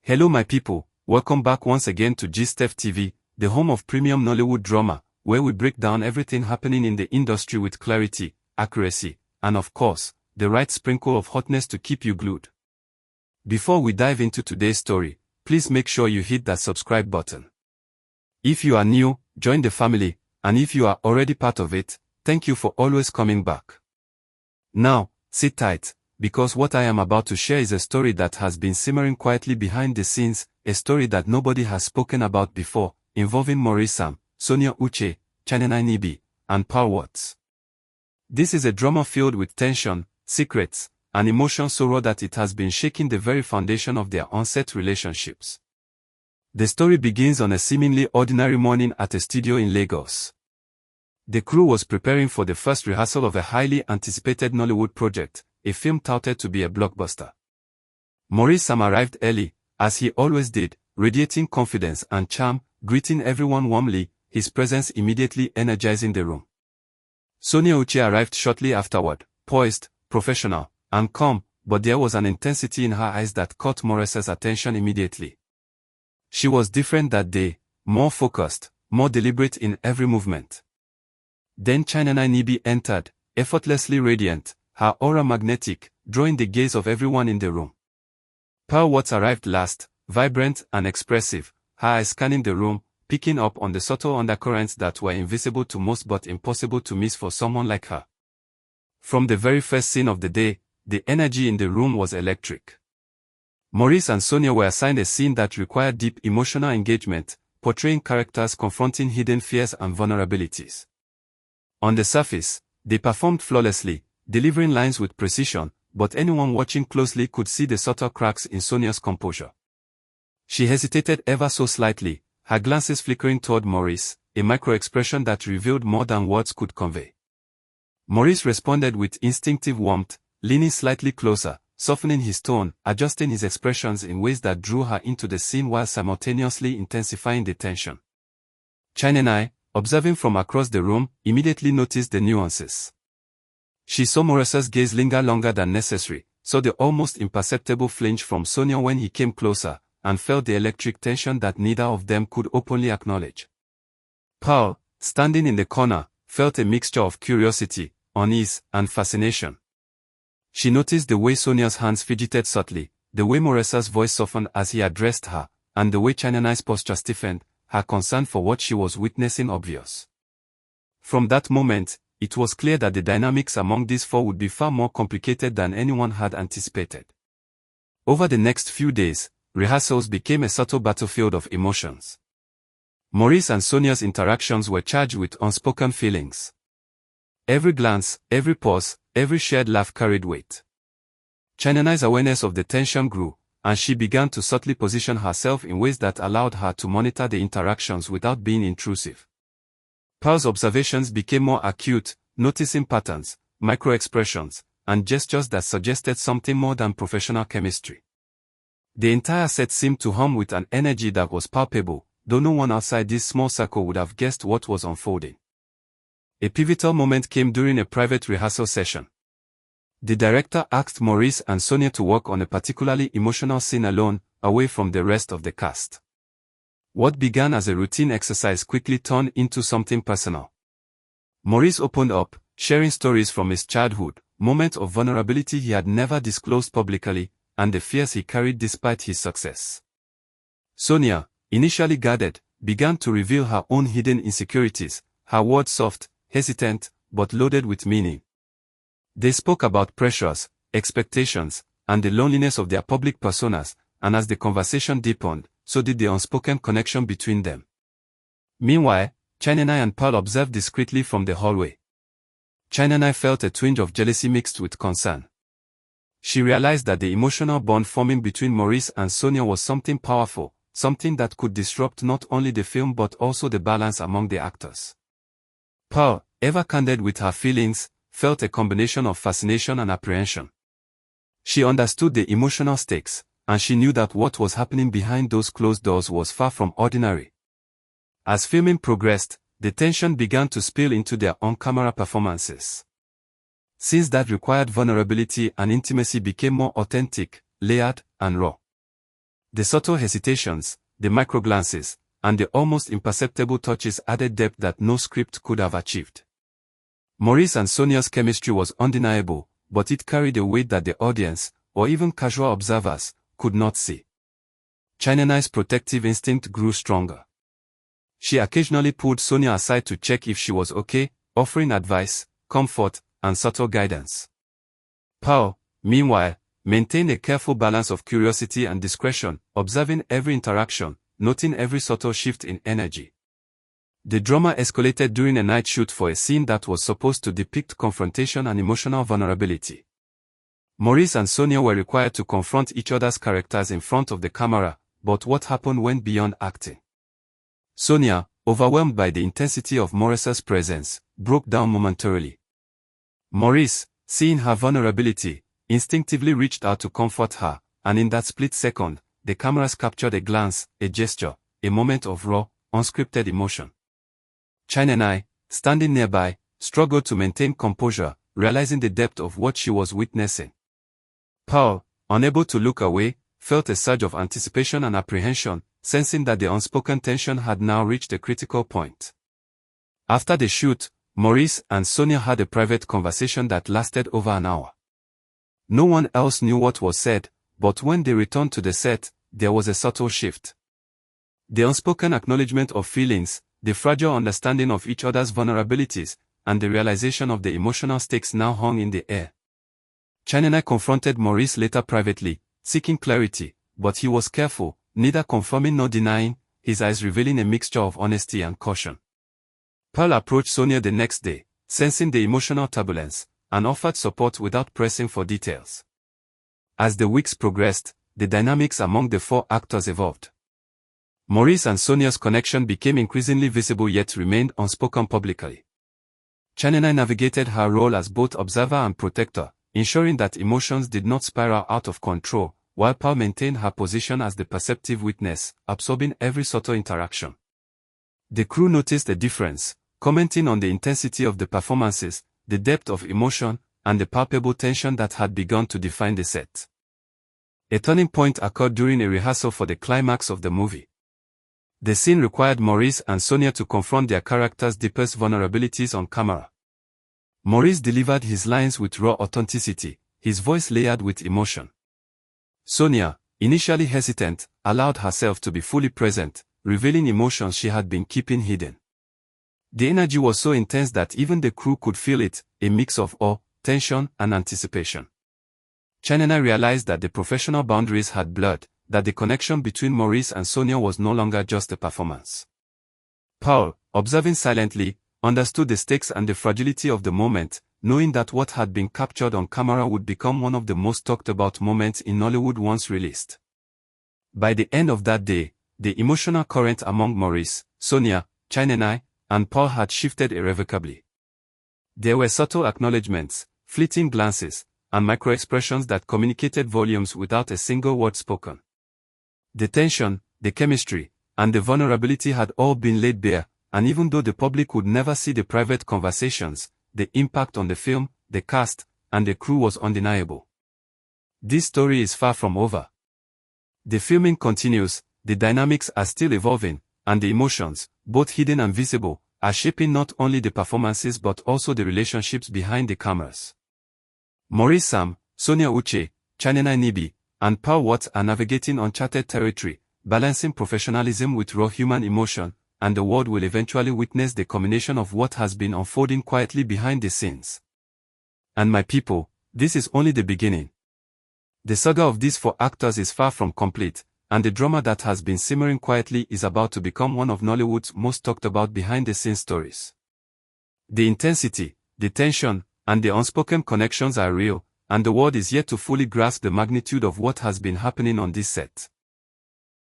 Hello my people, welcome back once again to GSTEF TV, the home of premium Nollywood drama, where we break down everything happening in the industry with clarity, accuracy, and of course, the right sprinkle of hotness to keep you glued. Before we dive into today's story, please make sure you hit that subscribe button. If you are new, join the family, and if you are already part of it, thank you for always coming back. Now, sit tight, because what I am about to share is a story that has been simmering quietly behind the scenes, a story that nobody has spoken about before, involving Maurice, Sonia, Uche, Nibi, and Paul Watts. This is a drama filled with tension, secrets, and emotion so raw that it has been shaking the very foundation of their on-set relationships. The story begins on a seemingly ordinary morning at a studio in Lagos. The crew was preparing for the first rehearsal of a highly anticipated Nollywood project, a film touted to be a blockbuster. Maurice arrived early, as he always did, radiating confidence and charm, greeting everyone warmly, his presence immediately energizing the room. Sonia Uche arrived shortly afterward, poised, professional, and calm, but there was an intensity in her eyes that caught Maurice's attention immediately. She was different that day, more focused, more deliberate in every movement. Then Nibi entered, effortlessly radiant, her aura magnetic, drawing the gaze of everyone in the room. Paul Watts arrived last, vibrant and expressive, her eyes scanning the room, picking up on the subtle undercurrents that were invisible to most but impossible to miss for someone like her. From the very first scene of the day, the energy in the room was electric. Maurice and Sonia were assigned a scene that required deep emotional engagement, portraying characters confronting hidden fears and vulnerabilities. On the surface, they performed flawlessly, delivering lines with precision, but anyone watching closely could see the subtle cracks in Sonia's composure. She hesitated ever so slightly, her glances flickering toward Maurice, a micro-expression that revealed more than words could convey. Maurice responded with instinctive warmth, leaning slightly closer, softening his tone, adjusting his expressions in ways that drew her into the scene while simultaneously intensifying the tension. Nibi, observing from across the room, immediately noticed the nuances. She saw Maurice's gaze linger longer than necessary, saw the almost imperceptible flinch from Sonia when he came closer, and felt the electric tension that neither of them could openly acknowledge. Paul, standing in the corner, felt a mixture of curiosity, unease, and fascination. She noticed the way Sonia's hands fidgeted subtly, the way Maurice's voice softened as he addressed her, and the way Nibi's posture stiffened, her concern for what she was witnessing obvious. From that moment, it was clear that the dynamics among these four would be far more complicated than anyone had anticipated. Over the next few days, rehearsals became a subtle battlefield of emotions. Maurice and Sonia's interactions were charged with unspoken feelings. Every glance, every pause, every shared laugh carried weight. Nibi's awareness of the tension grew, and she began to subtly position herself in ways that allowed her to monitor the interactions without being intrusive. Paul's observations became more acute, noticing patterns, micro-expressions, and gestures that suggested something more than professional chemistry. The entire set seemed to hum with an energy that was palpable, though no one outside this small circle would have guessed what was unfolding. A pivotal moment came during a private rehearsal session. The director asked Maurice and Sonia to work on a particularly emotional scene alone, away from the rest of the cast. What began as a routine exercise quickly turned into something personal. Maurice opened up, sharing stories from his childhood, moments of vulnerability he had never disclosed publicly, and the fears he carried despite his success. Sonia, initially guarded, began to reveal her own hidden insecurities, her words soft, hesitant, but loaded with meaning. They spoke about pressures, expectations, and the loneliness of their public personas, and as the conversation deepened, so did the unspoken connection between them. Meanwhile, Nibi and Paul observed discreetly from the hallway. Nibi felt a twinge of jealousy mixed with concern. She realized that the emotional bond forming between Maurice and Sonia was something powerful, something that could disrupt not only the film but also the balance among the actors. Paul, ever candid with her feelings, felt a combination of fascination and apprehension. She understood the emotional stakes, and she knew that what was happening behind those closed doors was far from ordinary. As filming progressed, the tension began to spill into their on-camera performances. Scenes that required vulnerability and intimacy became more authentic, layered, and raw. The subtle hesitations, the microglances, and the almost imperceptible touches added depth that no script could have achieved. Maurice and Sonia's chemistry was undeniable, but it carried a weight that the audience, or even casual observers, could not see. Chinenai's protective instinct grew stronger. She occasionally pulled Sonia aside to check if she was okay, offering advice, comfort, and subtle guidance. Paul, meanwhile, maintained a careful balance of curiosity and discretion, observing every interaction, noting every subtle shift in energy. The drama escalated during a night shoot for a scene that was supposed to depict confrontation and emotional vulnerability. Maurice and Sonia were required to confront each other's characters in front of the camera, but what happened went beyond acting. Sonia, overwhelmed by the intensity of Maurice's presence, broke down momentarily. Maurice, seeing her vulnerability, instinctively reached out to comfort her, and in that split second, the cameras captured a glance, a gesture, a moment of raw, unscripted emotion. Chinenai, standing nearby, struggled to maintain composure, realizing the depth of what she was witnessing. Paul, unable to look away, felt a surge of anticipation and apprehension, sensing that the unspoken tension had now reached a critical point. After the shoot, Maurice and Sonia had a private conversation that lasted over an hour. No one else knew what was said, but when they returned to the set, there was a subtle shift. The unspoken acknowledgement of feelings, the fragile understanding of each other's vulnerabilities, and the realization of the emotional stakes now hung in the air. Chinenai confronted Maurice later privately, seeking clarity, but he was careful, neither confirming nor denying, his eyes revealing a mixture of honesty and caution. Pearl approached Sonia the next day, sensing the emotional turbulence, and offered support without pressing for details. As the weeks progressed, the dynamics among the four actors evolved. Maurice and Sonia's connection became increasingly visible yet remained unspoken publicly. Chinenai navigated her role as both observer and protector, ensuring that emotions did not spiral out of control, while Pearl maintained her position as the perceptive witness, absorbing every subtle interaction. The crew noticed a difference, commenting on the intensity of the performances, the depth of emotion, and the palpable tension that had begun to define the set. A turning point occurred during a rehearsal for the climax of the movie. The scene required Maurice and Sonia to confront their characters' deepest vulnerabilities on camera. Maurice delivered his lines with raw authenticity, his voice layered with emotion. Sonia, initially hesitant, allowed herself to be fully present, revealing emotions she had been keeping hidden. The energy was so intense that even the crew could feel it, a mix of awe, tension, and anticipation. Chinenai realized that the professional boundaries had blurred, that the connection between Maurice and Sonia was no longer just a performance. Paul, observing silently, understood the stakes and the fragility of the moment, knowing that what had been captured on camera would become one of the most talked about moments in Nollywood once released. By the end of that day, the emotional current among Maurice, Sonia, Chinenai, and Paul had shifted irrevocably. There were subtle acknowledgements, fleeting glances, and micro-expressions that communicated volumes without a single word spoken. The tension, the chemistry, and the vulnerability had all been laid bare, and even though the public would never see the private conversations, the impact on the film, the cast, and the crew was undeniable. This story is far from over. The filming continues, the dynamics are still evolving, and the emotions, both hidden and visible, are shaping not only the performances but also the relationships behind the cameras. Maurice Sam, Sonia Uche, Chinenai Nibi, and Paul Watts are navigating uncharted territory, balancing professionalism with raw human emotion, and the world will eventually witness the culmination of what has been unfolding quietly behind the scenes. And my people, this is only the beginning. The saga of these four actors is far from complete, and the drama that has been simmering quietly is about to become one of Nollywood's most talked about behind-the-scenes stories. The intensity, the tension, and the unspoken connections are real, and the world is yet to fully grasp the magnitude of what has been happening on this set.